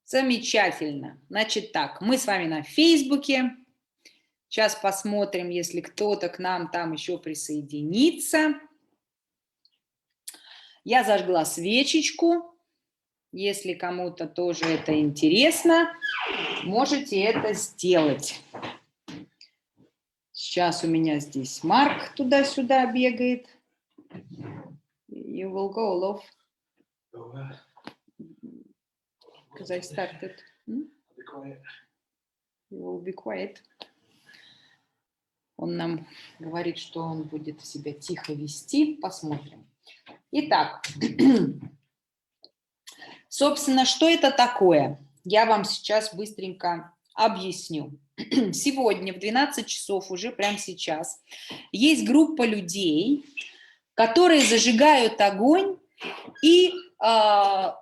Замечательно. Значит так, мы с вами на Фейсбуке. Сейчас посмотрим, если кто-то к нам там еще присоединится. Я зажгла свечечку. Если кому-то тоже это интересно, можете это сделать. Сейчас у меня здесь Марк туда-сюда бегает. You will go, love. Because I started. You will be quiet. Он нам говорит, что он будет себя тихо вести. Посмотрим. Итак, собственно, что это такое? Я вам сейчас быстренько объясню. Сегодня в 12 часов, уже прямо сейчас, есть группа людей, которые зажигают огонь и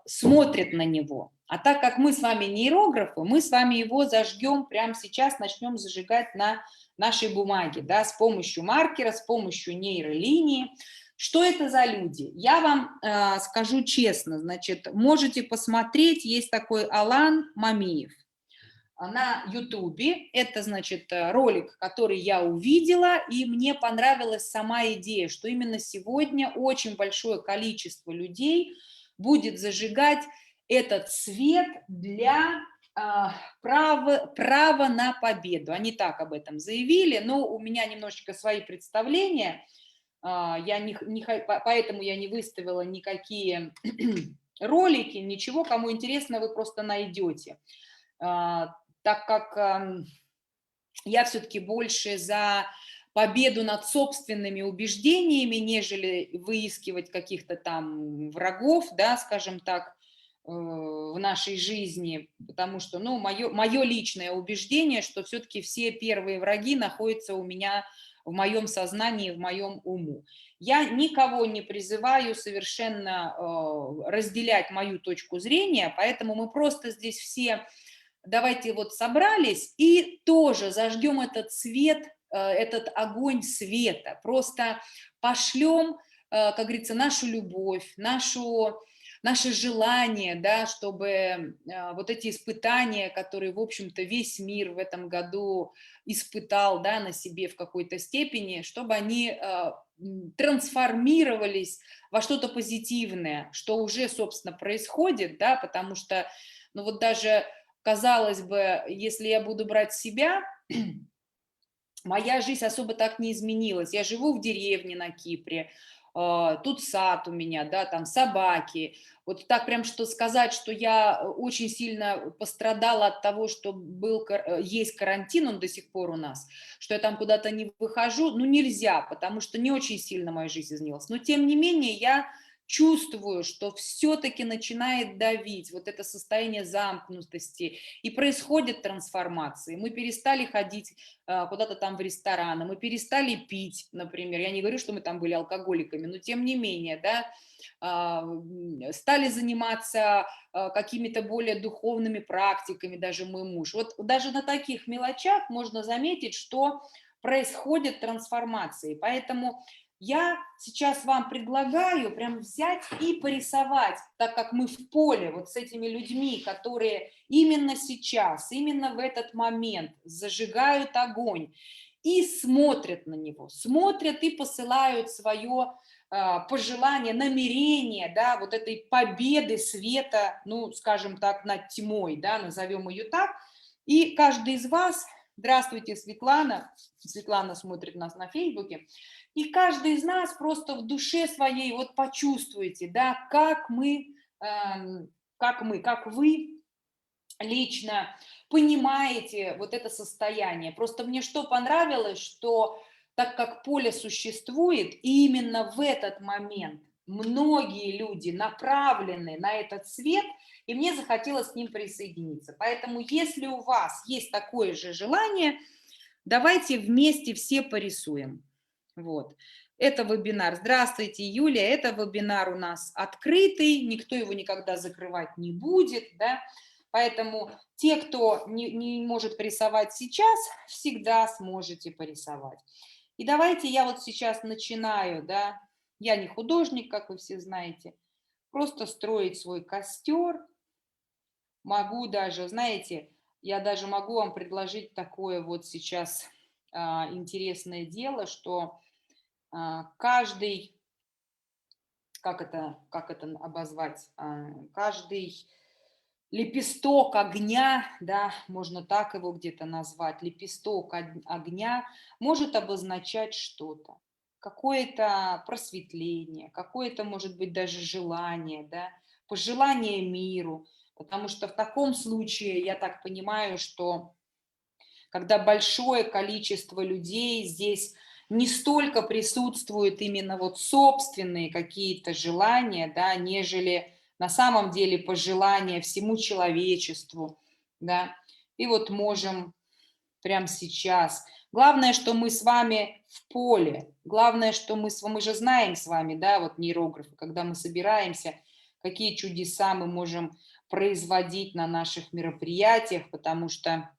смотрят на него. А так как мы с вами нейрографы, мы с вами его зажгем прямо сейчас, начнем зажигать на нашей бумаге, да, с помощью маркера, с помощью нейролинии. Что это за люди? Я вам скажу честно, значит, можете посмотреть, есть такой Алан Мамиев на Ютубе. Это, значит, ролик, который я увидела, и мне понравилась сама идея, что именно сегодня очень большое количество людей будет зажигать этот свет для права на победу. Они так об этом заявили, но у меня немножечко свои представления, поэтому я не выставила никакие ролики, ничего, кому интересно, вы просто найдете. Так как я все-таки больше за победу над собственными убеждениями, нежели выискивать каких-то там врагов, да, скажем так, в нашей жизни, потому что, ну, мое личное убеждение, что все-таки все первые враги находятся у меня в моем сознании, в моем уму. Я никого не призываю совершенно разделять мою точку зрения, поэтому мы просто здесь все, давайте вот собрались и тоже зажгем этот свет, этот огонь света, просто пошлем, как говорится, нашу любовь, наше желание, да, чтобы вот эти испытания, которые, в общем-то, весь мир в этом году испытал, да, на себе в какой-то степени, чтобы они трансформировались во что-то позитивное, что уже, собственно, происходит, да, потому что, ну вот даже, казалось бы, если я буду брать себя, моя жизнь особо так не изменилась. Я живу в деревне на Кипре, тут сад у меня, да, там собаки. Вот так прям что сказать, что я очень сильно пострадала от того, что есть карантин, он до сих пор у нас, что я там куда-то не выхожу, ну нельзя, потому что не очень сильно моя жизнь изменилась. Но тем не менее я чувствую, что все-таки начинает давить вот это состояние замкнутости, и происходят трансформации. Мы перестали ходить куда-то там в рестораны, мы перестали пить, например. Я не говорю, что мы там были алкоголиками, но тем не менее, да, стали заниматься какими-то более духовными практиками, даже мой муж. Вот даже на таких мелочах можно заметить, что происходят трансформации. Поэтому я сейчас вам предлагаю прям взять и порисовать, так как мы в поле вот с этими людьми, которые именно сейчас, именно в этот момент зажигают огонь и смотрят на него, смотрят и посылают свое пожелание, намерение, да, вот этой победы света, ну, скажем так, над тьмой, да, назовем ее так. И каждый из вас, здравствуйте, Светлана, Светлана смотрит нас на Фейсбуке, и каждый из нас просто в душе своей вот почувствуете, да, как вы лично понимаете вот это состояние. Просто мне что понравилось, что так как поле существует, и именно в этот момент многие люди направлены на этот свет, и мне захотелось к ним присоединиться. Поэтому если у вас есть такое же желание, давайте вместе все порисуем. Вот. Это вебинар. Здравствуйте, Юлия. Это вебинар у нас открытый, никто его никогда закрывать не будет, да. Поэтому те, кто не может порисовать сейчас, всегда сможете порисовать. И давайте я вот сейчас начинаю, да. Я не художник, как вы все знаете, просто строить свой костер. Могу даже, знаете, я даже могу вам предложить такое вот сейчас интересное дело, что каждый, как это обозвать, каждый лепесток огня, да, можно так его где-то назвать, лепесток огня может обозначать что-то, какое-то просветление, какое-то, может быть, даже желание, да, пожелание миру, потому что в таком случае, я так понимаю, что когда большое количество людей здесь не столько присутствуют именно вот собственные какие-то желания, да, нежели на самом деле пожелания всему человечеству, да, и вот можем прямо сейчас. Главное, что мы с вами в поле, главное, что мы же знаем с вами, да, вот нейрографы, когда мы собираемся, какие чудеса мы можем производить на наших мероприятиях, потому что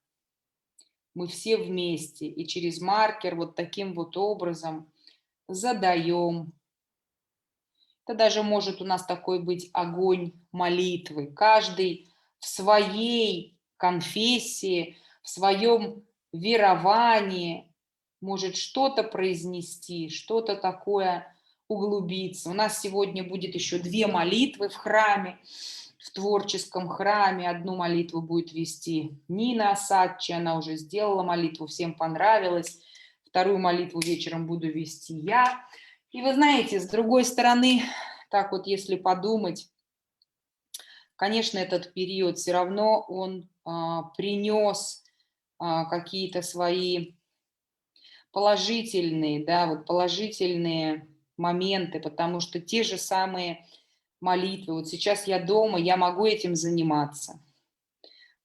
мы все вместе и через маркер вот таким вот образом задаем. Это даже может у нас такой быть огонь молитвы. Каждый в своей конфессии, в своем веровании может что-то произнести, что-то такое углубиться. У нас сегодня будет еще 2 молитвы в храме, в творческом храме. Одну молитву будет вести Нина Асадчи, она уже сделала молитву, всем понравилось. Вторую молитву вечером буду вести я. И вы знаете, с другой стороны, так вот если подумать, конечно, этот период все равно он принес какие-то свои положительные, да, вот положительные моменты, потому что те же самые молитвы, вот сейчас я дома, я могу этим заниматься,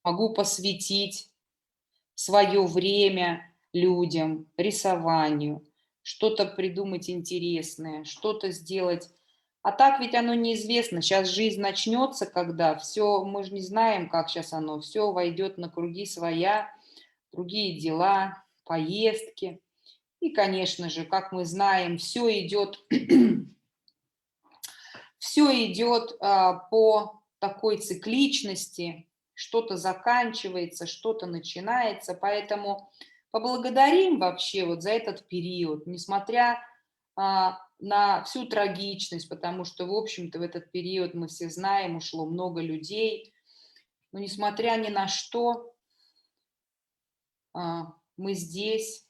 могу посвятить свое время людям, рисованию, что-то придумать интересное, что-то сделать. А так ведь оно неизвестно. Сейчас жизнь начнется, когда все, мы же не знаем, как сейчас оно, все войдет на круги своя, другие дела, поездки. И, конечно же, как мы знаем, все идет по такой цикличности, что-то заканчивается, что-то начинается, поэтому поблагодарим вообще вот за этот период, несмотря на всю трагичность, потому что, в общем-то, в этот период, мы все знаем, ушло много людей, но несмотря ни на что, мы здесь,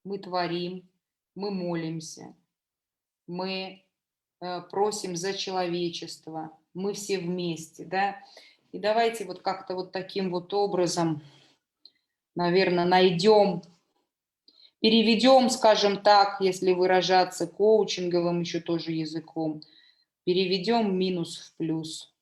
мы творим, мы молимся, мы просим за человечество, мы все вместе, да, и давайте вот как-то вот таким вот образом, наверное, найдем, переведем, скажем так, если выражаться коучинговым еще тоже языком, переведем минус в плюс.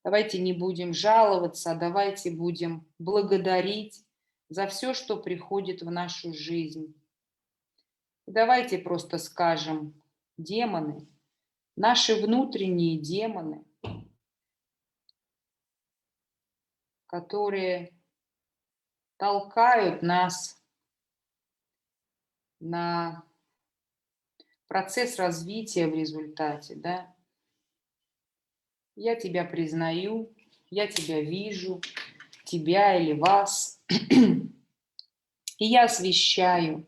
Давайте не будем жаловаться, а давайте будем благодарить за все, что приходит в нашу жизнь. Давайте просто скажем, демоны, наши внутренние демоны, которые толкают нас на процесс развития в результате, да. Я тебя признаю, я тебя вижу, тебя или вас, и я освещаю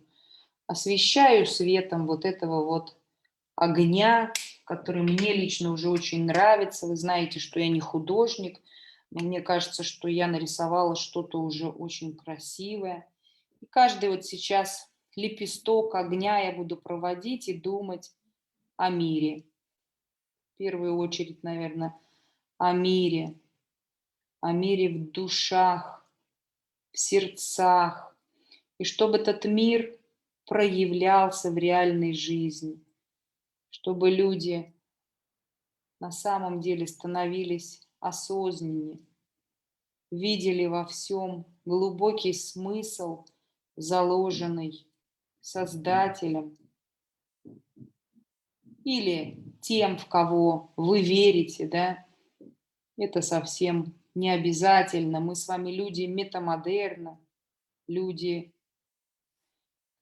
светом вот этого вот огня, который мне лично уже очень нравится. Вы знаете, что я не художник, но мне кажется, что я нарисовала что-то уже очень красивое. И каждый вот сейчас лепесток огня я буду проводить и думать о мире. В первую очередь, наверное, о мире в душах, в сердцах. И чтобы этот мир проявлялся в реальной жизни, чтобы люди на самом деле становились осознаннее, видели во всем глубокий смысл, заложенный Создателем или тем, в кого вы верите, да, это совсем не обязательно. Мы с вами люди метамодерна, люди,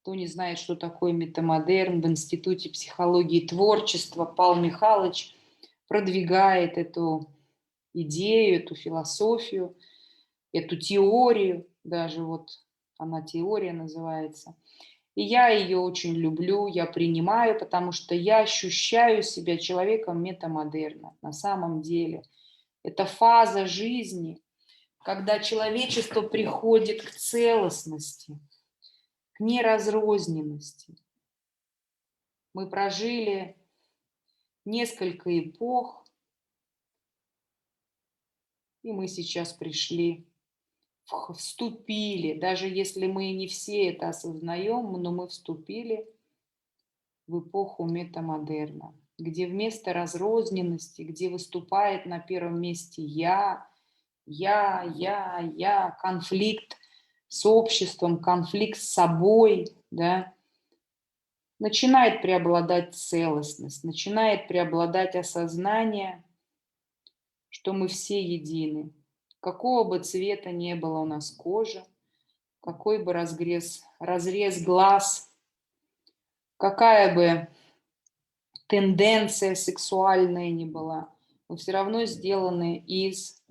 кто не знает, что такое метамодерн, в Институте психологии и творчества Павел Михайлович продвигает эту идею, эту философию, эту теорию, даже вот она теория называется. И я ее очень люблю, я принимаю, потому что я ощущаю себя человеком метамодерна на самом деле. Это фаза жизни, когда человечество приходит к целостности, к неразрозненности. Мы прожили несколько эпох, и мы сейчас пришли, вступили, даже если мы не все это осознаем, но мы вступили в эпоху метамодерна, где вместо разрозненности, где выступает на первом месте я, конфликт с обществом, конфликт с собой, да, начинает преобладать целостность, начинает преобладать осознание, что мы все едины. Какого бы цвета ни было у нас кожа, какой бы разрез глаз, какая бы тенденция сексуальная ни была, мы все равно сделаны из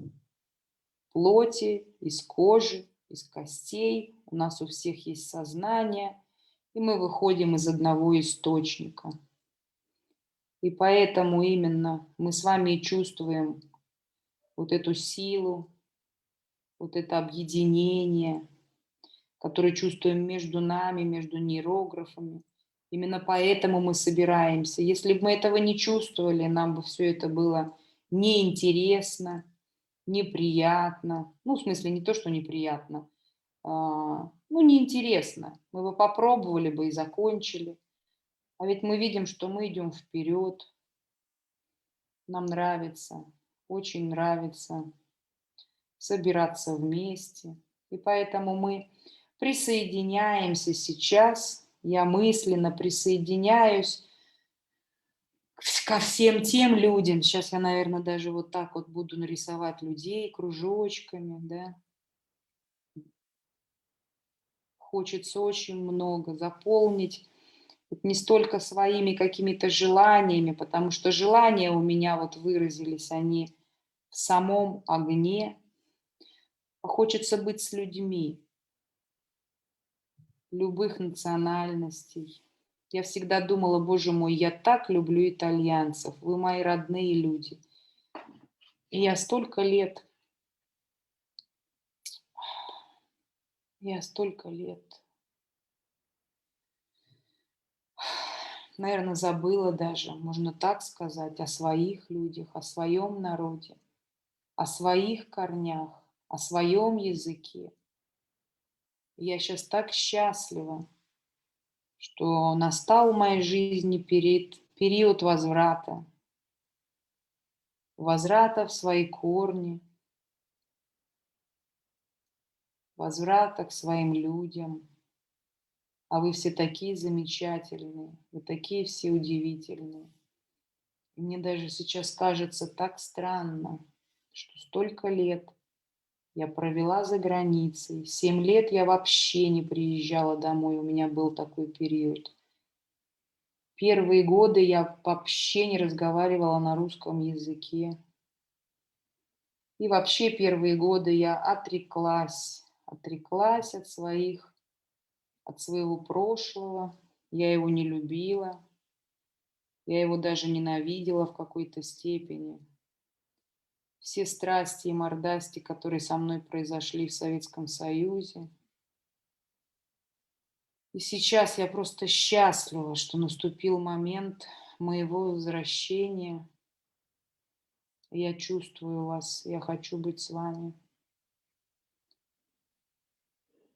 плоти, из кожи, из костей. У нас у всех есть сознание, и мы выходим из одного источника. И поэтому именно мы с вами и чувствуем вот эту силу, вот это объединение, которое чувствуем между нами, между нейрографами. Именно поэтому мы собираемся. Если бы мы этого не чувствовали, нам бы все это было неинтересно, неприятно. Ну, в смысле, не то, что неприятно, ну, неинтересно. Мы бы попробовали бы и закончили. А ведь мы видим, что мы идем вперед. Нам нравится, очень нравится собираться вместе. И поэтому мы присоединяемся сейчас. Я мысленно присоединяюсь ко всем тем людям. Сейчас я, наверное, даже вот так вот буду нарисовать людей кружочками, да. Хочется очень много заполнить вот не столько своими какими-то желаниями, потому что желания у меня вот выразились, они в самом огне, а хочется быть с людьми любых национальностей. Я всегда думала, боже мой, я так люблю итальянцев, вы мои родные люди. И я столько лет, наверное, забыла даже, можно так сказать, о своих людях, о своем народе, о своих корнях, о своем языке. Я сейчас так счастлива, что настал в моей жизни период возврата в свои корни, возврата к своим людям. А вы все такие замечательные, вы такие все удивительные. И мне даже сейчас кажется так странно, что столько лет я провела за границей. 7 лет я вообще не приезжала домой, у меня был такой период. Первые годы я вообще не разговаривала на русском языке. И вообще первые годы я отреклась от своего прошлого. Я его не любила, я его даже ненавидела в какой-то степени. Все страсти и мордасти, которые со мной произошли в Советском Союзе. И сейчас я просто счастлива, что наступил момент моего возвращения. Я чувствую вас, я хочу быть с вами.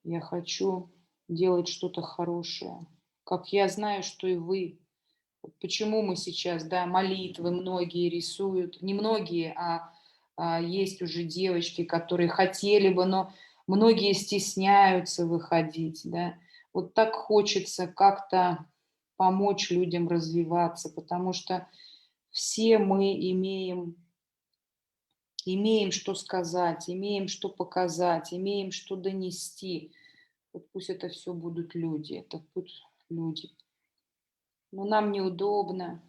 Я хочу делать что-то хорошее, как я знаю, что и вы. Вот почему мы сейчас, да, молитвы многие рисуют, не многие, есть уже девочки, которые хотели бы, но многие стесняются выходить, да. Вот так хочется как-то помочь людям развиваться, потому что все мы имеем что сказать, имеем что показать, имеем что донести. Вот пусть это все будут люди, это будут люди. Но нам неудобно,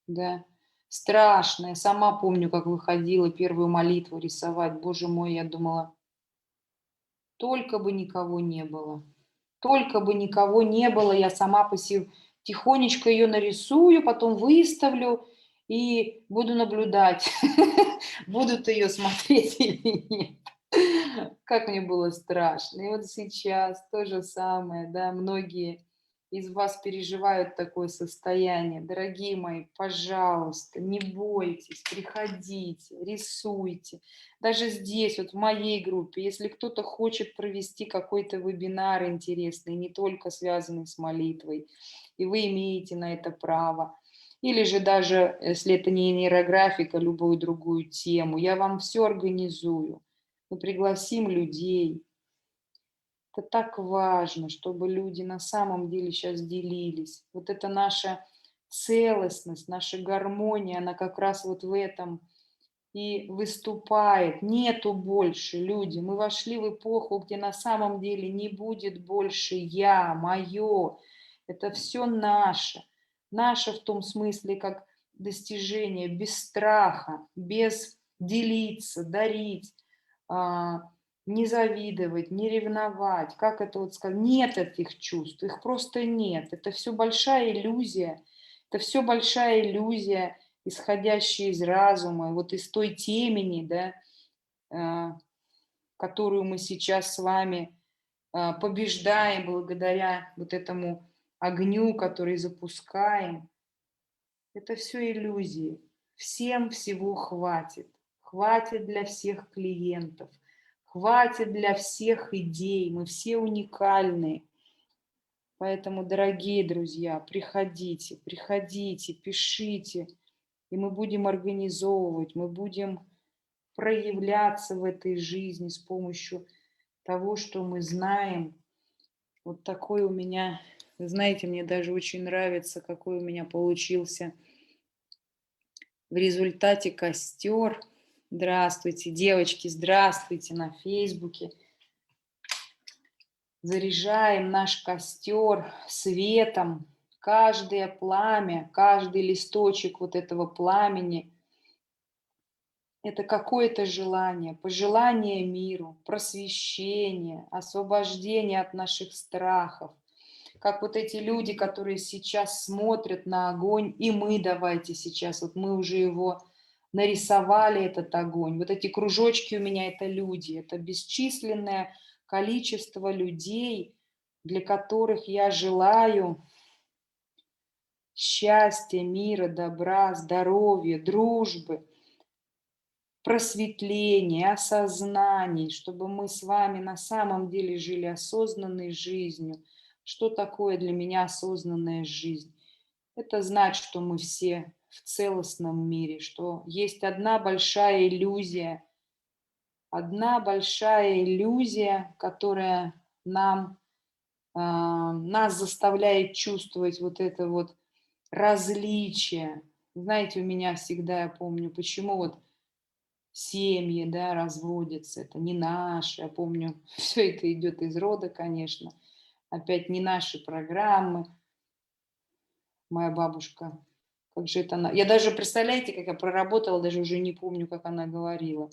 да. страшное. Сама помню, как выходила первую молитву рисовать. Боже мой, я думала, только бы никого не было. Только бы никого не было, я сама тихонечко ее нарисую, потом выставлю и буду наблюдать, будут ее смотреть или нет. Как мне было страшно. И вот сейчас то же самое, да, многие из вас переживают такое состояние. Дорогие мои, пожалуйста, не бойтесь, приходите, рисуйте. Даже здесь, вот в моей группе, если кто-то хочет провести какой-то вебинар интересный, не только связанный с молитвой, и вы имеете на это право, или же даже, если это не нейрографика, любую другую тему, я вам все организую. Мы пригласим людей. Это так важно, чтобы люди на самом деле сейчас делились. Вот это наша целостность, наша гармония, она как раз вот в этом и выступает. Нету больше, люди. Мы вошли в эпоху, где на самом деле не будет больше я, мое. Это все наше. Наше в том смысле, как достижение, без страха, без делиться, дарить, а, не завидовать, не ревновать. Как это вот сказать? Нет этих чувств, их просто нет. Это все большая иллюзия. Это все большая иллюзия, исходящая из разума, вот из той темени, да, а, которую мы сейчас с вами побеждаем благодаря вот этому огню, который запускаем. Это все иллюзии. Всем всего хватит. Хватит для всех клиентов. Хватит для всех идей. Мы все уникальные. Поэтому, дорогие друзья, приходите, приходите, пишите. И мы будем организовывать, мы будем проявляться в этой жизни с помощью того, что мы знаем. Вот такой у меня, вы знаете, мне даже очень нравится, какой у меня получился в результате костер. Здравствуйте, девочки, здравствуйте на Фейсбуке. Заряжаем наш костер светом. Каждое пламя, каждый листочек вот этого пламени – это какое-то желание, пожелание миру, просвещение, освобождение от наших страхов. Как вот эти люди, которые сейчас смотрят на огонь, и мы давайте сейчас, вот мы уже его нарисовали, этот огонь. Вот эти кружочки у меня – это люди, это бесчисленное количество людей, для которых я желаю счастья, мира, добра, здоровья, дружбы, просветления, осознаний, чтобы мы с вами на самом деле жили осознанной жизнью. Что такое для меня осознанная жизнь? Это знать, что мы все в целостном мире, что есть одна большая иллюзия, которая нас заставляет чувствовать вот это вот различие. Знаете, у меня всегда, я помню, почему вот семьи, да, разводятся, это не наши, я помню, все это идет из рода, конечно, опять не наши программы. Моя бабушка, как же это она, я даже, представляете, как я проработала, даже уже не помню, как она говорила.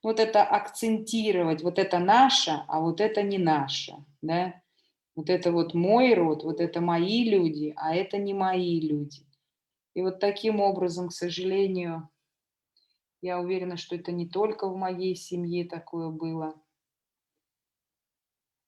Вот это акцентировать, вот это наше, а вот это не наше, да, вот это вот мой род, вот это мои люди, а это не мои люди. И вот таким образом, к сожалению, я уверена, что это не только в моей семье такое было.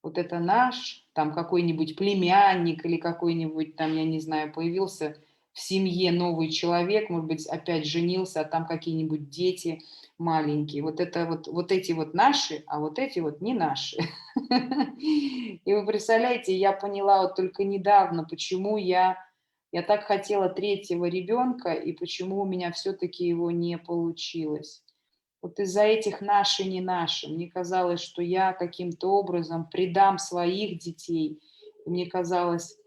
Вот это наш, там какой-нибудь племянник или какой-нибудь там, я не знаю, появился в семье новый человек, может быть, опять женился, а там какие-нибудь дети маленькие. Вот это вот эти вот наши, а вот эти вот не наши. И вы представляете, я поняла вот только недавно, почему я так хотела третьего ребенка, и почему у меня все-таки его не получилось. Вот из-за этих наши, не наши. Мне казалось, что я каким-то образом предам своих детей. И мне казалось,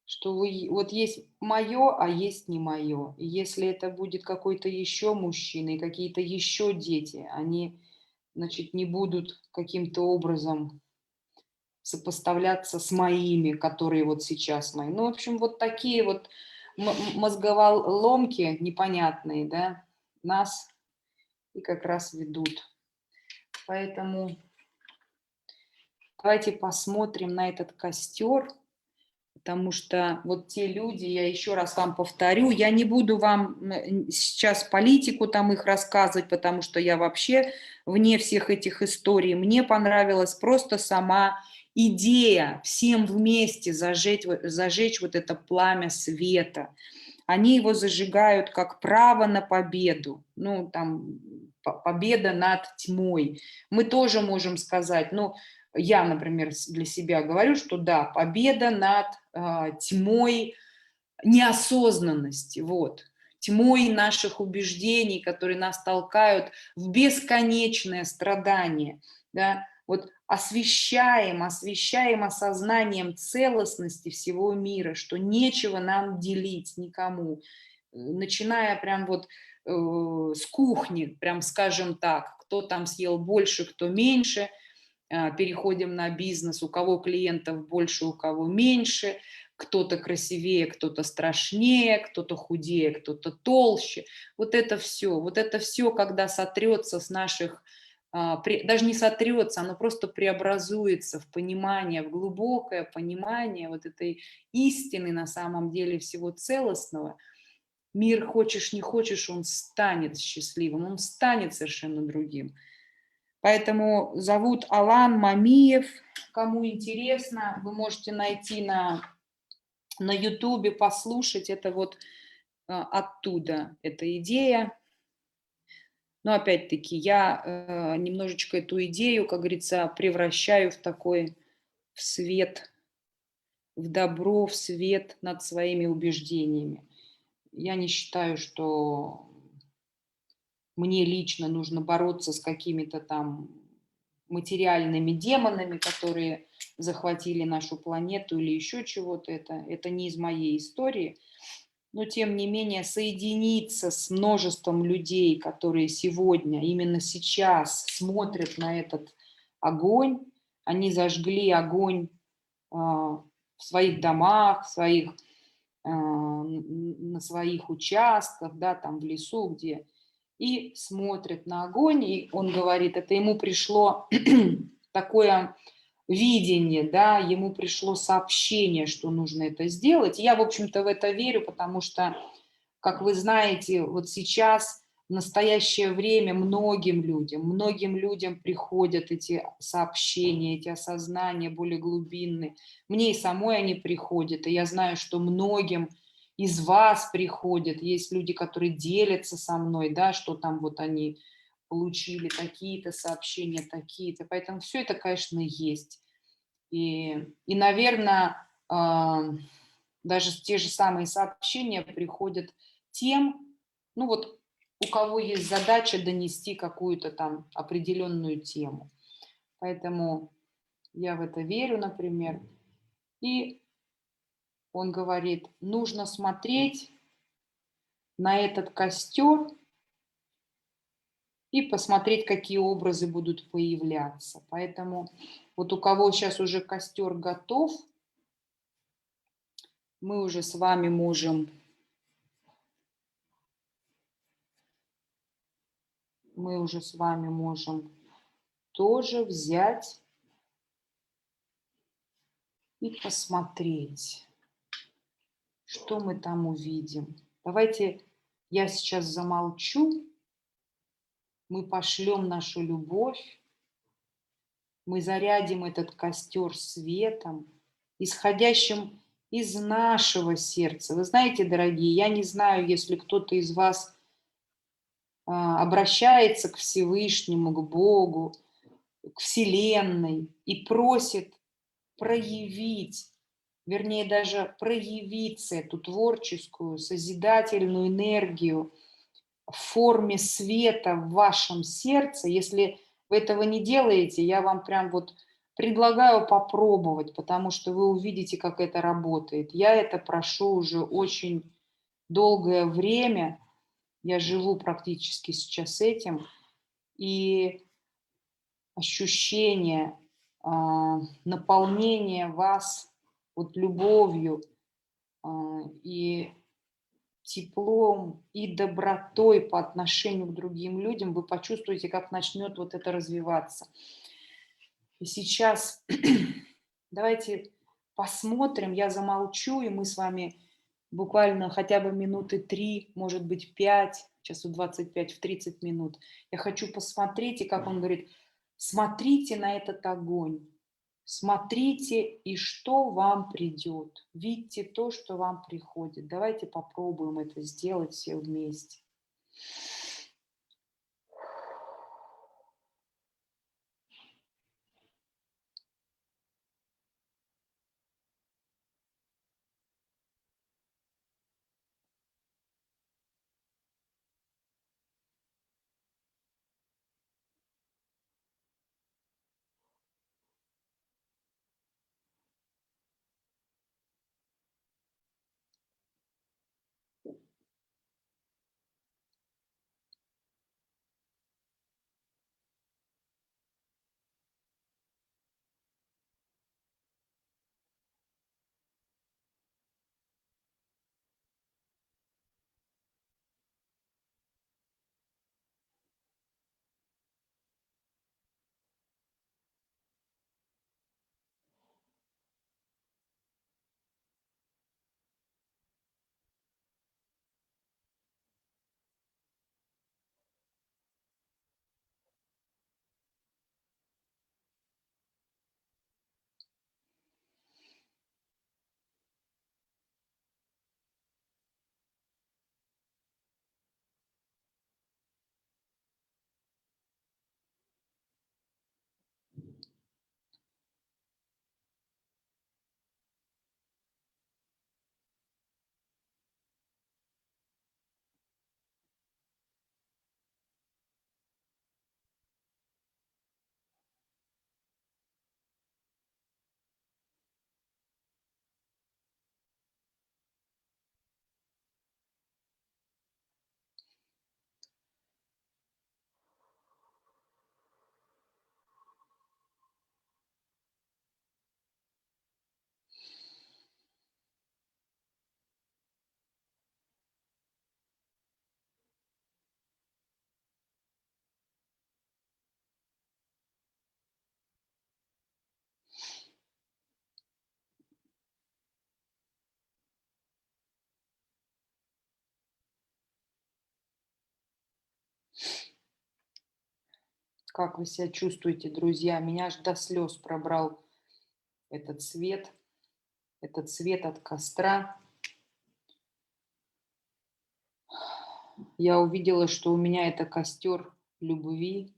что вот есть мое, а есть не мое. И если это будет какой-то еще мужчина и какие-то еще дети, они, значит, не будут каким-то образом сопоставляться с моими, которые вот сейчас мои. Ну, в общем, вот такие вот мозголомки непонятные, да, нас и как раз ведут. Поэтому давайте посмотрим на этот костер, потому что вот те люди, я еще раз вам повторю, я не буду вам сейчас политику там их рассказывать, потому что я вообще вне всех этих историй. Мне понравилась просто сама идея всем вместе зажечь вот это пламя света. Они его зажигают как право на победу, ну, там, победа над тьмой. Мы тоже можем сказать, ну, я, например, для себя говорю, что да, победа над тьмой неосознанности, вот, тьмой наших убеждений, которые нас толкают в бесконечное страдание, да, вот освещаем осознанием целостности всего мира, что нечего нам делить никому, начиная прям вот с кухни, прям скажем так, кто там съел больше, кто меньше, переходим на бизнес, у кого клиентов больше, у кого меньше, кто-то красивее, кто-то страшнее, кто-то худее, кто-то толще. Вот это все, когда сотрется с наших, даже не сотрется, оно просто преобразуется в понимание, в глубокое понимание вот этой истины на самом деле всего целостного. Мир, хочешь не хочешь, он станет счастливым, он станет совершенно другим. Поэтому зовут Алан Мамиев. Кому интересно, вы можете найти на Ютубе, послушать. Это вот оттуда эта идея. Но опять-таки я немножечко эту идею, как говорится, превращаю в такой, в свет, в добро, в свет над своими убеждениями. Я не считаю, что мне лично нужно бороться с какими-то там материальными демонами, которые захватили нашу планету или еще чего-то. Это не из моей истории. Но, тем не менее, соединиться с множеством людей, которые сегодня, именно сейчас смотрят на этот огонь, они зажгли огонь в своих домах, на своих участках, да, там в лесу, где, и смотрит на огонь, и он говорит, это ему пришло такое видение, да, ему пришло сообщение, что нужно это сделать. Я, в общем-то, в это верю, потому что, как вы знаете, вот сейчас, в настоящее время многим людям приходят эти сообщения, эти осознания более глубинные. Мне и самой они приходят, и я знаю, что многим из вас приходят. Есть люди, которые делятся со мной, да, что там вот они получили такие-то сообщения, такие-то. Поэтому все это, конечно, есть. Наверное, даже те же самые сообщения приходят тем, ну вот у кого есть задача донести какую-то там определенную тему. Поэтому я в это верю, например. И он говорит, нужно смотреть на этот костер и посмотреть, какие образы будут появляться. Поэтому вот у кого сейчас уже костер готов, мы уже с вами можем тоже взять и посмотреть, что мы там увидим. Давайте я сейчас замолчу, мы пошлем нашу любовь, мы зарядим этот костер светом, исходящим из нашего сердца. Вы знаете, дорогие, я не знаю, если кто-то из вас обращается к Всевышнему, к Богу, к Вселенной и просит проявить, вернее, даже проявиться эту творческую, созидательную энергию в форме света в вашем сердце. Если вы этого не делаете, я вам прям вот предлагаю попробовать, потому что вы увидите, как это работает. Я это прошу уже очень долгое время. Я живу практически сейчас этим. И ощущение наполнения вас вот любовью и теплом и добротой по отношению к другим людям, вы почувствуете, как начнет вот это развиваться. И сейчас давайте посмотрим, я замолчу, и мы с вами буквально хотя бы минуты 3, может быть 5, сейчас у 25, в 30 минут. Я хочу посмотреть, и как он говорит, смотрите на этот огонь, смотрите, и что вам придет. Видите то, что вам приходит. Давайте попробуем это сделать все вместе. Как вы себя чувствуете, друзья? Меня аж до слез пробрал этот свет от костра. Я увидела, что у меня это костер любви,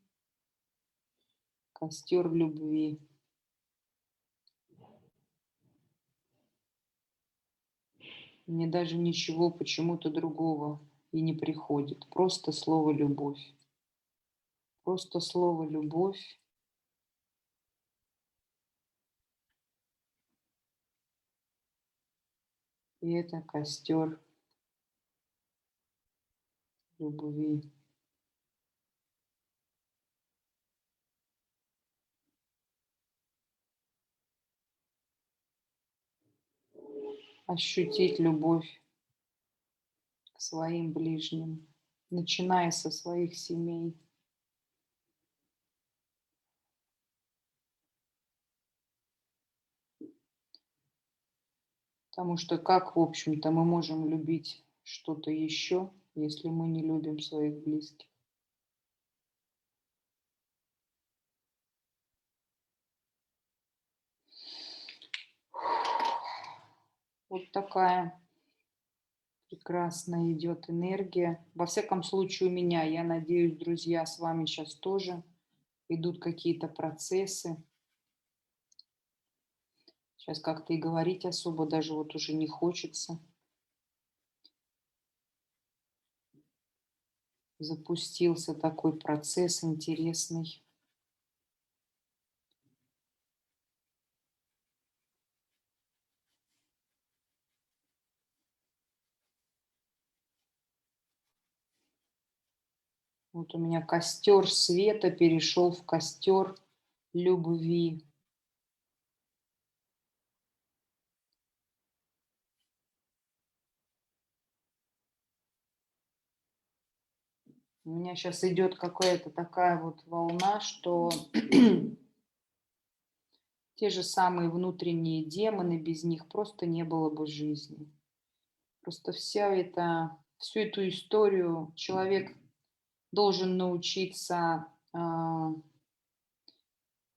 костер любви. Мне даже ничего почему-то другого и не приходит. Просто слово любовь. Просто слово любовь. И это костер любви. Ощутить любовь к своим ближним, начиная со своих семей. Потому что как, в общем-то, мы можем любить что-то еще, если мы не любим своих близких? Вот такая прекрасная идет энергия. Во всяком случае, у меня, я надеюсь, друзья, с вами сейчас тоже идут какие-то процессы. Сейчас как-то и говорить особо даже вот уже не хочется. Запустился такой процесс интересный. Вот у меня костер света перешел в костер любви. У меня сейчас идет какая-то такая вот волна, что те же самые внутренние демоны, без них просто не было бы жизни. Просто всю эту историю человек должен научиться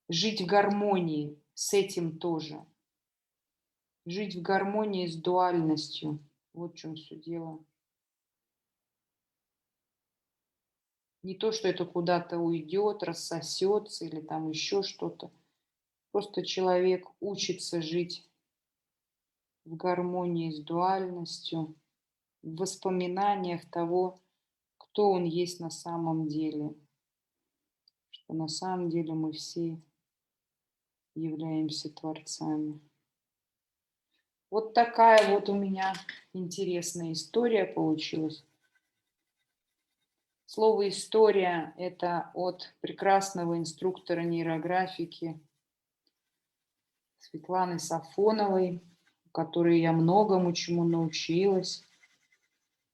жить в гармонии с этим тоже. Жить в гармонии с дуальностью. Вот в чем все дело. Не то, что это куда-то уйдет, рассосется или там еще что-то. Просто человек учится жить в гармонии с дуальностью, в воспоминаниях того, кто он есть на самом деле. Что на самом деле мы все являемся творцами. Вот такая вот у меня интересная история получилась. Слово «история» – это от прекрасного инструктора нейрографики Светланы Сафоновой, у которой я многому чему научилась.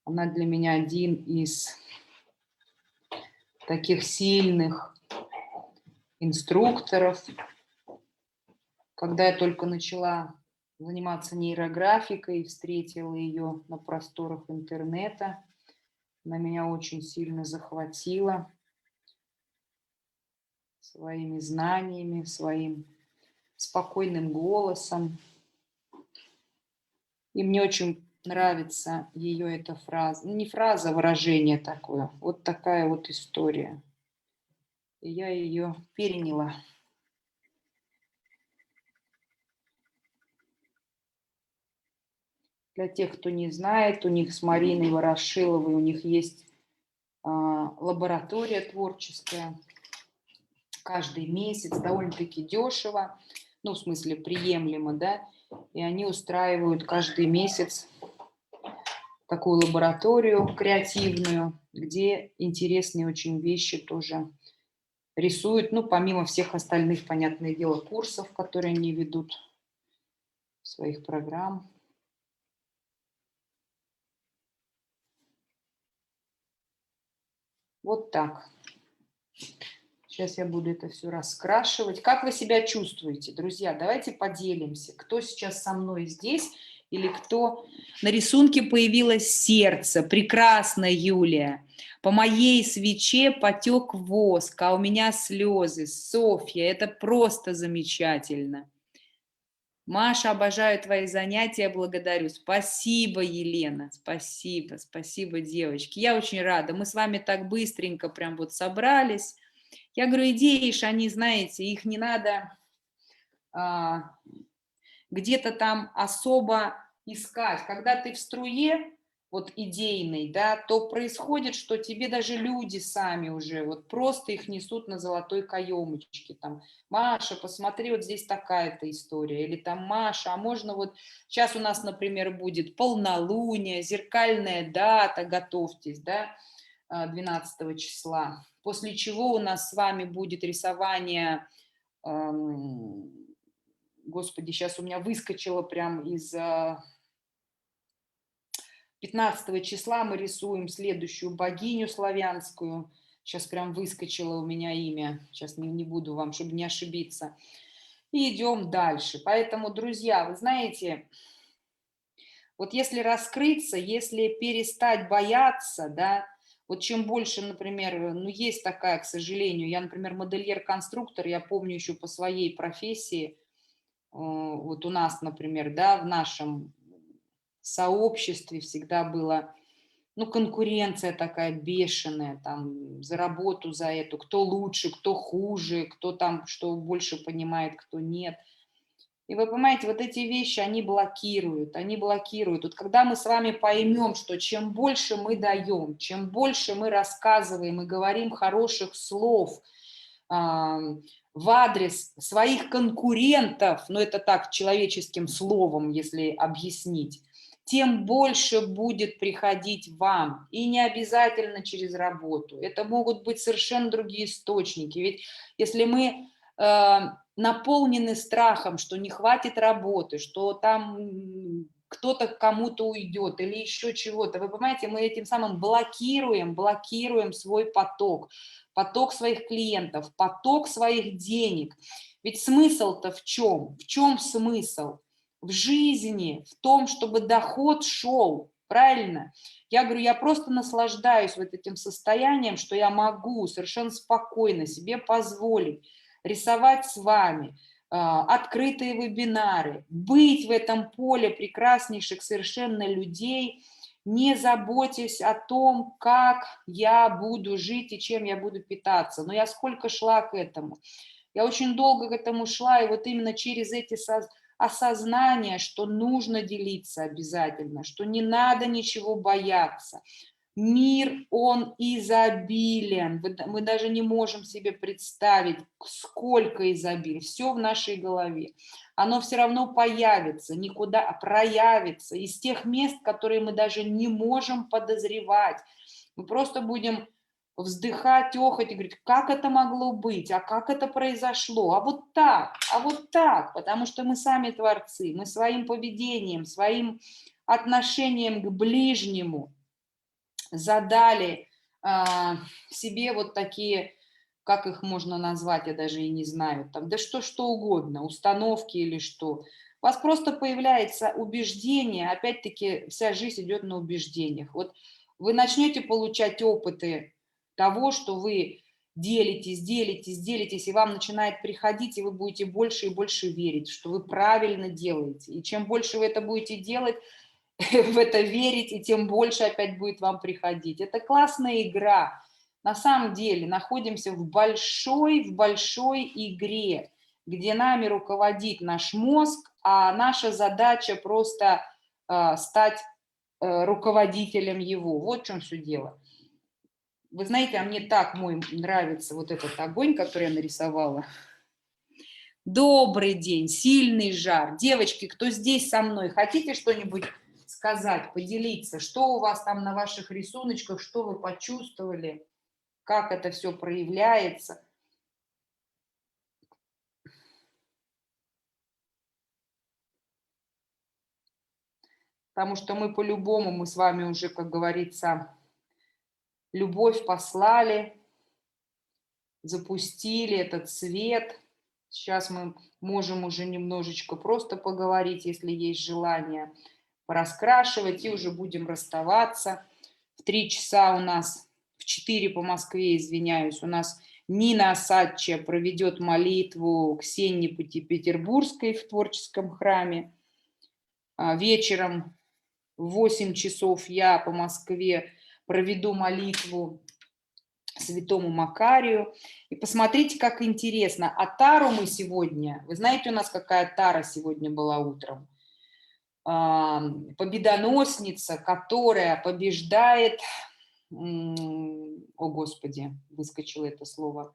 Она для меня один из таких сильных инструкторов. Когда я только начала заниматься нейрографикой, встретила ее на просторах интернета, она меня очень сильно захватила своими знаниями, своим спокойным голосом. И мне очень нравится ее эта фраза. Не фраза, а выражение такое. Вот такая вот история. И я ее переняла. Для тех, кто не знает, у них с Мариной Ворошиловой, у них есть лаборатория творческая. Каждый месяц довольно-таки дешево, ну, в смысле, приемлемо, да, и они устраивают каждый месяц такую лабораторию креативную, где интересные очень вещи тоже рисуют, ну, помимо всех остальных, понятное дело, курсов, которые они ведут, своих программ. Вот так. Сейчас я буду это все раскрашивать. Как вы себя чувствуете, друзья? Давайте поделимся. Кто сейчас со мной здесь или кто... На рисунке появилось сердце. Прекрасно, Юлия. По моей свече потек воск, а у меня слезы. Софья, это просто замечательно. Маша, обожаю твои занятия, благодарю. Спасибо, Елена, спасибо, девочки. Я очень рада. Мы с вами так быстренько прям вот собрались. Я говорю, идеи ж, они, знаете, их не надо где-то там особо искать. Когда ты в струе, вот идейной, да, то происходит, что тебе даже люди сами уже вот просто их несут на золотой каемочке. Там, Маша, посмотри, вот здесь такая-то история. Или там, Маша, а можно вот... Сейчас у нас, например, будет полнолуние, зеркальная дата, готовьтесь, да, 12 числа. После чего у нас с вами будет рисование... Господи, сейчас у меня выскочило прям из 15 числа мы рисуем следующую богиню славянскую. Сейчас прям выскочило у меня имя. Сейчас не буду вам, чтобы не ошибиться. И идем дальше. Поэтому, друзья, вы знаете, вот если раскрыться, если перестать бояться, да, вот чем больше, например, ну есть такая, к сожалению, я, например, модельер-конструктор, я помню еще по своей профессии, вот у нас, например, да, в нашем сообществе всегда была, ну, конкуренция такая бешеная, там, за работу, за эту, кто лучше, кто хуже, кто там что больше понимает, кто нет. И вы понимаете, вот эти вещи, они блокируют, они блокируют. Вот когда мы с вами поймем, что чем больше мы даем, чем больше мы рассказываем и говорим хороших слов, в адрес своих конкурентов, ну это так человеческим словом, если объяснить, тем больше будет приходить вам. И не обязательно через работу. Это могут быть совершенно другие источники. Ведь если мы наполнены страхом, что не хватит работы, что там кто-то к кому-то уйдет или еще чего-то. Вы понимаете, мы этим самым блокируем свой поток, поток своих клиентов, поток своих денег. Ведь смысл-то в чем? В чем смысл? В жизни, в том, чтобы доход шел, правильно? Я говорю, я просто наслаждаюсь вот этим состоянием, что я могу совершенно спокойно себе позволить рисовать с вами, открытые вебинары, быть в этом поле прекраснейших совершенно людей, не заботясь о том, как я буду жить и чем я буду питаться. Но я сколько шла к этому. Я очень долго к этому шла, и вот именно через эти осознания, что нужно делиться обязательно, что не надо ничего бояться. Мир, он изобилен. Мы даже не можем себе представить, сколько изобилия. Все в нашей голове. Оно все равно появится, никуда проявится из тех мест, которые мы даже не можем подозревать. Мы просто будем вздыхать, охать и говорить, как это могло быть, а как это произошло, а вот так, потому что мы сами творцы, мы своим поведением, своим отношением к ближнему задали себе вот такие, как их можно назвать, я даже и не знаю, там, да что угодно, установки или что. У вас просто появляется убеждение, опять-таки вся жизнь идет на убеждениях. Вот вы начнете получать опыты того, что вы делитесь, и вам начинает приходить, и вы будете больше и больше верить, что вы правильно делаете. И чем больше вы это будете делать, в это верить, и тем больше опять будет вам приходить. Это классная игра. На самом деле находимся в большой игре, где нами руководит наш мозг, а наша задача просто стать руководителем его. Вот в чем все дело. Вы знаете, а мне так нравится вот этот огонь, который я нарисовала. Добрый день, сильный жар. Девочки, кто здесь со мной, хотите что-нибудь сказать, поделиться? Что у вас там на ваших рисуночках, что вы почувствовали, как это все проявляется? Потому что мы по-любому, мы с вами уже, как говорится, любовь послали, запустили этот свет. Сейчас мы можем уже немножечко просто поговорить, если есть желание, пораскрашивать, и уже будем расставаться. В 3 часа у нас, в 4 по Москве, извиняюсь, у нас Нина Осадчая проведет молитву Ксении Петербургской в творческом храме. Вечером в 8 часов я по Москве проведу молитву Святому Макарию. И посмотрите, как интересно. А тару мы сегодня, вы знаете, у нас какая тара сегодня была утром? Победоносница, которая побеждает, о Господи, выскочило это слово,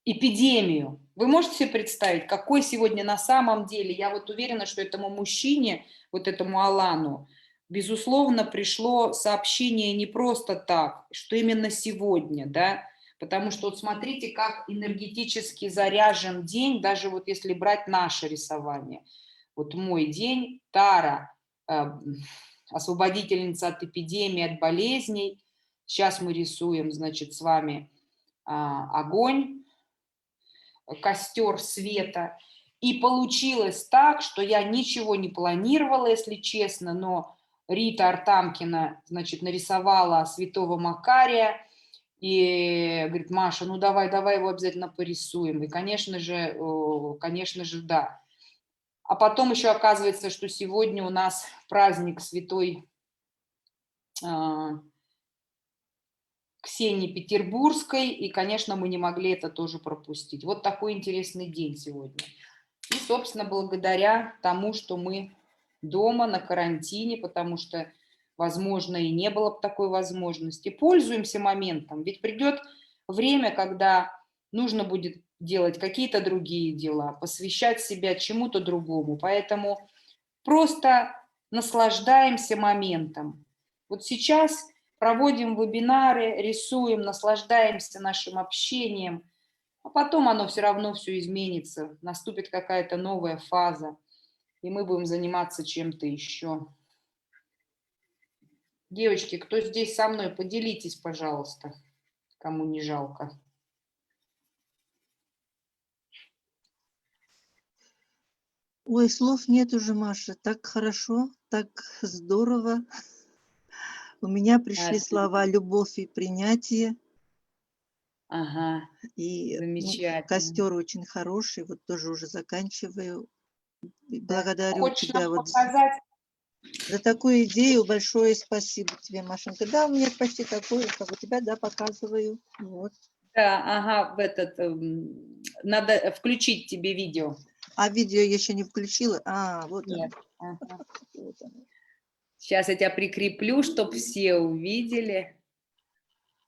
эпидемию. Вы можете себе представить, какой сегодня на самом деле, я вот уверена, что этому мужчине, вот этому Алану, безусловно, пришло сообщение не просто так, что именно сегодня, да, потому что вот смотрите, как энергетически заряжен день, даже вот если брать наше рисование. Вот мой день, Тара, освободительница от эпидемии, от болезней. Сейчас мы рисуем, значит, с вами огонь, костер света. И получилось так, что я ничего не планировала, если честно, но Рита Артамкина, значит, нарисовала святого Макария и говорит, Маша, ну давай его обязательно порисуем. И, конечно же, да. А потом еще оказывается, что сегодня у нас праздник святой Ксении Петербургской, и, конечно, мы не могли это тоже пропустить. Вот такой интересный день сегодня. И, собственно, благодаря тому, что мы дома на карантине, потому что, возможно, и не было бы такой возможности, пользуемся моментом. Ведь придет время, когда нужно будет делать какие-то другие дела, посвящать себя чему-то другому. Поэтому просто наслаждаемся моментом. Вот сейчас проводим вебинары, рисуем, наслаждаемся нашим общением, а потом оно все равно все изменится, наступит какая-то новая фаза. и мы будем заниматься чем-то еще. Девочки, кто здесь со мной, поделитесь, пожалуйста, кому не жалко. Ой, слов нет уже, Маша. Так хорошо, так здорово. У меня пришли слова любовь и принятие. Ага, И замечательно. костер очень хороший. Вот тоже уже заканчиваю. И Да. благодарю Хочешь тебя нам вот показать? за такую идею. Большое спасибо тебе, Машенька. Да, у меня почти такое, как у тебя, да, показываю. Вот. Да, ага, надо включить тебе видео. А видео я еще не включила. А, вот оно. Нет. Ага. Вот оно. Сейчас я тебя прикреплю, чтобы все увидели.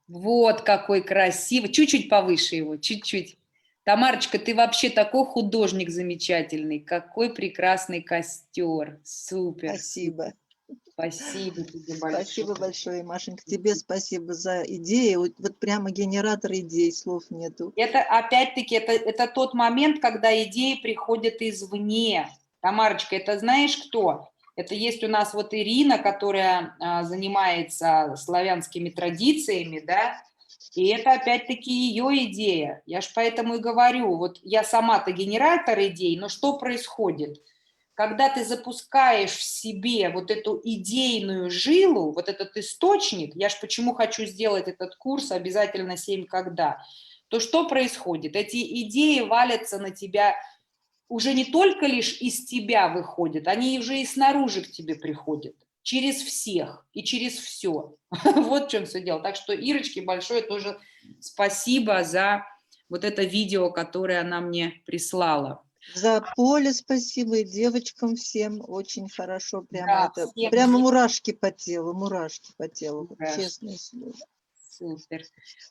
Вот какой красивый. Чуть-чуть повыше его, чуть-чуть. Тамарочка, ты вообще такой художник замечательный. Какой прекрасный костер. Супер. Спасибо. Спасибо тебе Спасибо большое. большое, Машенька. Тебе спасибо за идеи. Вот прямо генератор идей, слов нету. Это опять-таки, это тот момент, когда идеи приходят извне. Тамарочка, это знаешь кто? Это есть у нас вот Ирина, которая занимается славянскими традициями, да, и это опять-таки ее идея. Я ж поэтому и говорю, вот я сама-то генератор идей, но что происходит? Когда ты запускаешь в себе вот эту идейную жилу, вот этот источник, я ж почему хочу сделать этот курс обязательно 7 когда, то что происходит? Эти идеи валятся на тебя, уже не только лишь из тебя выходят, они уже и снаружи к тебе приходят. Через всех и через все. Вот в чем все дело. Так что Ирочке большое тоже спасибо за вот это видео, которое она мне прислала. За поле спасибо и девочкам всем. Очень хорошо. Прямо Да, это, всем прямо мурашки по телу, вот, да, честное слово. супер.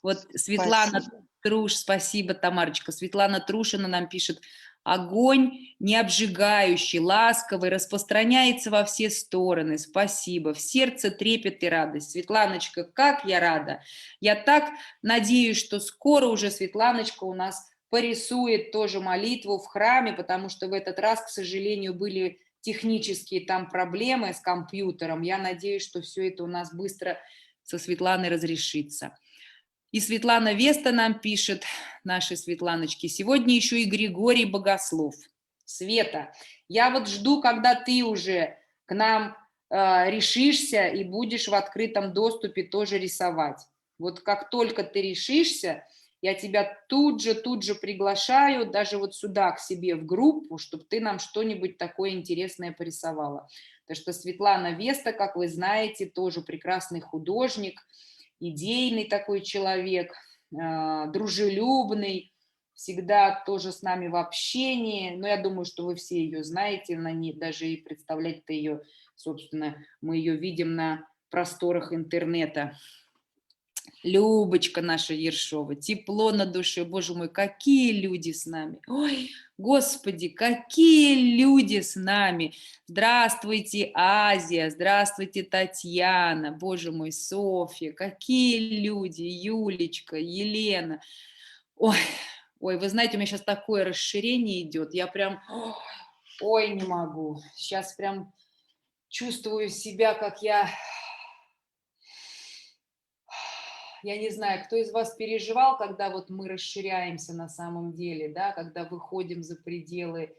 Вот Светлана Спасибо. Труш, спасибо, Тамарочка. Светлана Трушина нам пишет: огонь не обжигающий, ласковый, распространяется во все стороны. Спасибо. В сердце трепет и радость. Светланочка, как я рада. Я так надеюсь, что скоро уже Светланочка у нас порисует тоже молитву в храме, потому что в этот раз, к сожалению, были технические там проблемы с компьютером. Я надеюсь, что все это у нас быстро со Светланой разрешится. И Светлана Веста нам пишет, нашей Светланочке: сегодня еще и Григорий Богослов. Света, я вот жду, когда ты уже к нам решишься и будешь в открытом доступе тоже рисовать. Вот как только ты решишься, я тебя тут же приглашаю даже вот сюда к себе в группу, чтобы ты нам что-нибудь такое интересное порисовала. Потому что Светлана Веста, как вы знаете, тоже прекрасный художник, идейный такой человек, дружелюбный, всегда тоже с нами в общении. Но я думаю, что вы все ее знаете, она не, даже и представлять-то ее, собственно, мы ее видим на просторах интернета. Любочка наша Ершова, тепло на душе, боже мой, какие люди с нами. Ой, Господи, какие люди с нами. Здравствуйте, Азия, здравствуйте, Татьяна, боже мой, Софья, какие люди, Юлечка, Елена. Ой, ой, вы знаете, у меня сейчас такое расширение идет, я прям, ой, не могу. Сейчас прям чувствую себя, как я не знаю, кто из вас переживал, когда вот мы расширяемся на самом деле, да, когда выходим за пределы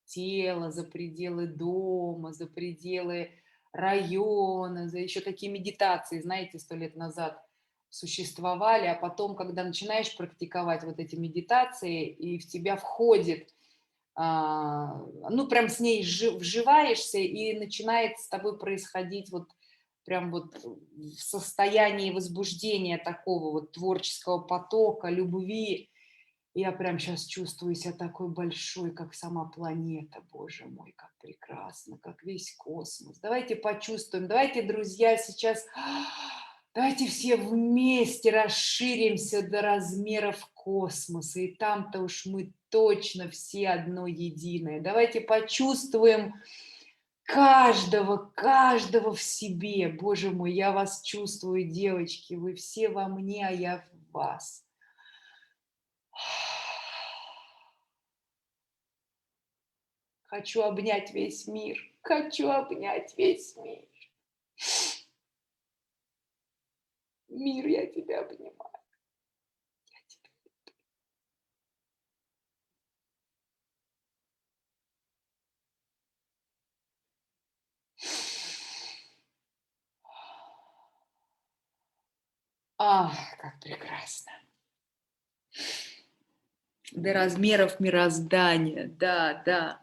тела, за пределы дома, за пределы района, за еще такие медитации, знаете, 100 лет назад существовали, а потом, когда начинаешь практиковать вот эти медитации, и в тебя входит, ну, прям с ней вживаешься, и начинает с тобой происходить вот прям вот в состоянии возбуждения такого вот творческого потока, любви. Я прям сейчас чувствую себя такой большой, как сама планета, боже мой, как прекрасно, как весь космос. Давайте почувствуем, давайте, друзья, сейчас, давайте все вместе расширимся до размеров космоса, и там-то уж мы точно все одно единое. Давайте почувствуем каждого в себе. Боже мой, я вас чувствую, девочки, вы все во мне, а я в вас. Хочу обнять весь мир. Хочу обнять весь мир. Мир, я тебя обнимаю. Я тебя- Ах, как прекрасно. До размеров мироздания. Да, да.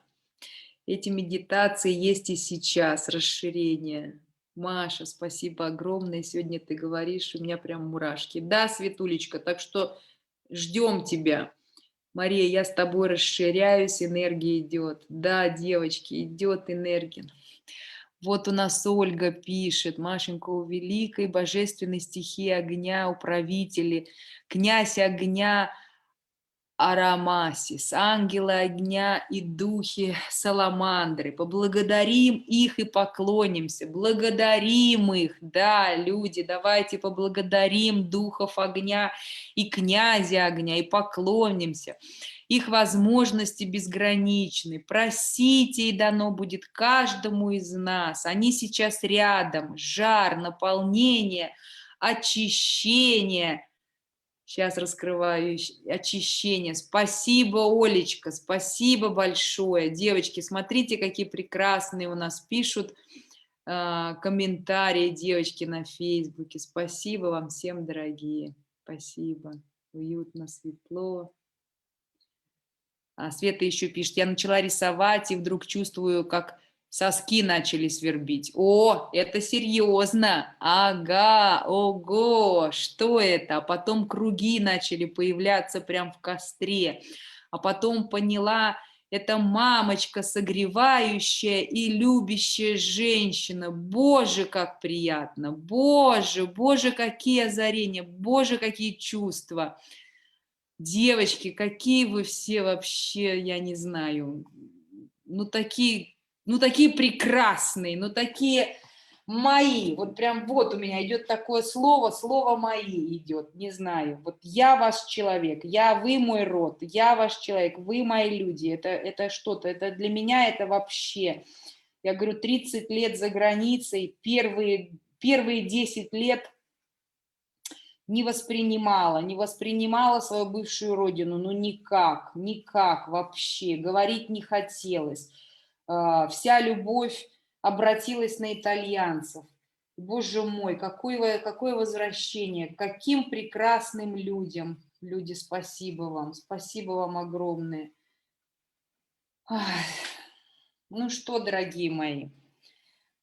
Эти медитации есть и сейчас, расширение. Маша, спасибо огромное. Сегодня ты говоришь, у меня прям мурашки. Да, Светулечка, так что ждем тебя. Мария, я с тобой расширяюсь, энергия идет. Да, девочки, идет энергия. Вот у нас Ольга пишет, Машенька, у великой божественной стихии огня, управители, князь огня Арамасис, ангелы огня и духи саламандры. Поблагодарим их и поклонимся. Благодарим их, да, люди, давайте поблагодарим духов огня и князя огня и поклонимся. Их возможности безграничны. Просите, и дано будет каждому из нас. Они сейчас рядом. Жар, наполнение, очищение. Сейчас раскрываю очищение. Спасибо, Олечка, спасибо большое. Девочки, смотрите, какие прекрасные у нас пишут комментарии девочки на Фейсбуке. Спасибо вам всем, дорогие. Спасибо. Уютно, светло. Света еще пишет, я начала рисовать и вдруг чувствую, как соски начали свербить. О, это серьезно. Ага, ого, что это? А потом круги начали появляться прям в костре. А потом поняла, это мамочка согревающая и любящая женщина. Боже, как приятно. Боже, боже, какие озарения. Боже, какие чувства. Девочки, какие вы все вообще, я не знаю, ну такие прекрасные, ну такие мои. Вот прям вот у меня идет такое слово, слово мои идет, не знаю. Вот я ваш человек, вы мой род, я ваш человек, вы мои люди. Это что-то, это для меня это вообще. Я говорю, 30 лет за границей, первые 10 лет не воспринимала свою бывшую родину, ну никак, никак вообще, говорить не хотелось. Вся любовь обратилась на итальянцев. Боже мой, какое возвращение, каким прекрасным людям. Люди, спасибо вам огромное. Ах, ну что, дорогие мои,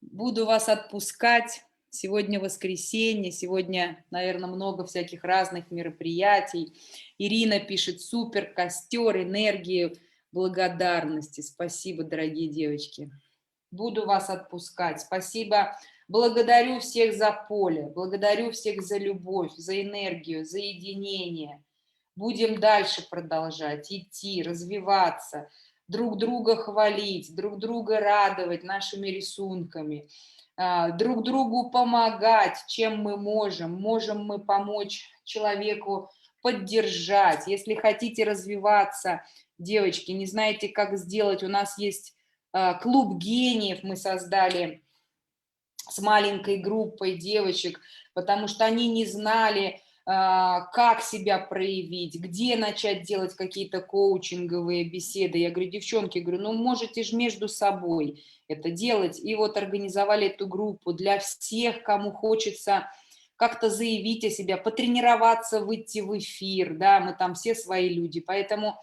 буду вас отпускать. Сегодня воскресенье, сегодня, наверное, много всяких разных мероприятий. Ирина пишет, супер, костер, энергии, благодарности. Спасибо, дорогие девочки. Буду вас отпускать. Спасибо. Благодарю всех за поле, благодарю всех за любовь, за энергию, за единение. Будем дальше продолжать, идти, развиваться, друг друга хвалить, друг друга радовать нашими рисунками, друг другу помогать, чем мы можем. Можем мы помочь человеку поддержать. Если хотите развиваться, девочки, не знаете, как сделать, у нас есть клуб гениев, мы создали с маленькой группой девочек, потому что они не знали, как себя проявить, где начать делать какие-то коучинговые беседы. Я говорю, девчонки, говорю, ну можете же между собой это делать. И вот организовали эту группу для всех, кому хочется как-то заявить о себе, потренироваться, выйти в эфир, да, мы там все свои люди. Поэтому,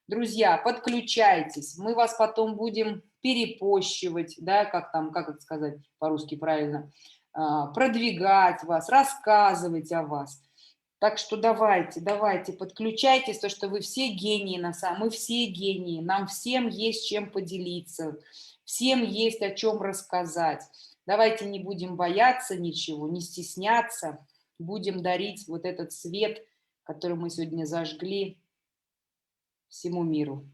друзья, подключайтесь, мы вас потом будем перепощивать, да, как это сказать по-русски правильно, продвигать вас, рассказывать о вас. Так что давайте, подключайтесь, то, что вы все гении на самом, мы все гении, нам всем есть чем поделиться, всем есть о чем рассказать. Давайте не будем бояться ничего, не стесняться, будем дарить вот этот свет, который мы сегодня зажгли всему миру.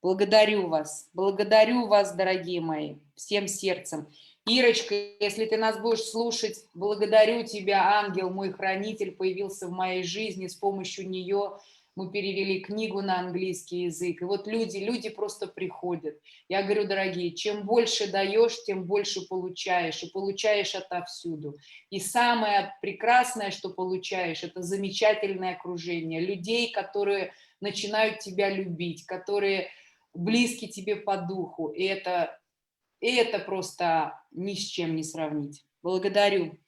Благодарю вас, дорогие мои, всем сердцем. Ирочка, если ты нас будешь слушать, благодарю тебя, ангел, мой хранитель, появился в моей жизни, с помощью нее мы перевели книгу на английский язык. И вот люди просто приходят. Я говорю, дорогие, чем больше даешь, тем больше получаешь. И получаешь отовсюду. И самое прекрасное, что получаешь, это замечательное окружение. Людей, которые начинают тебя любить, которые близки тебе по духу. И это просто ни с чем не сравнить. Благодарю.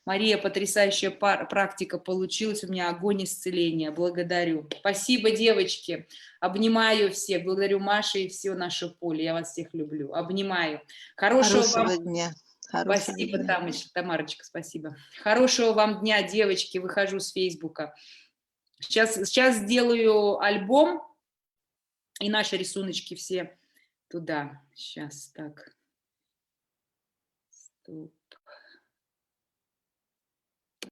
Мария, потрясающая практика получилась. У меня огонь исцеления. Благодарю. Спасибо, девочки. Обнимаю всех. Благодарю Машу и все наше поле. Я вас всех люблю. Обнимаю. Хорошего вам... Хорошего дня. Хорошего Спасибо, дня. Тамарочка, спасибо. Хорошего вам дня, девочки. Выхожу с Фейсбука. Сейчас сделаю альбом. И наши рисуночки все туда. Сейчас так. Стоп.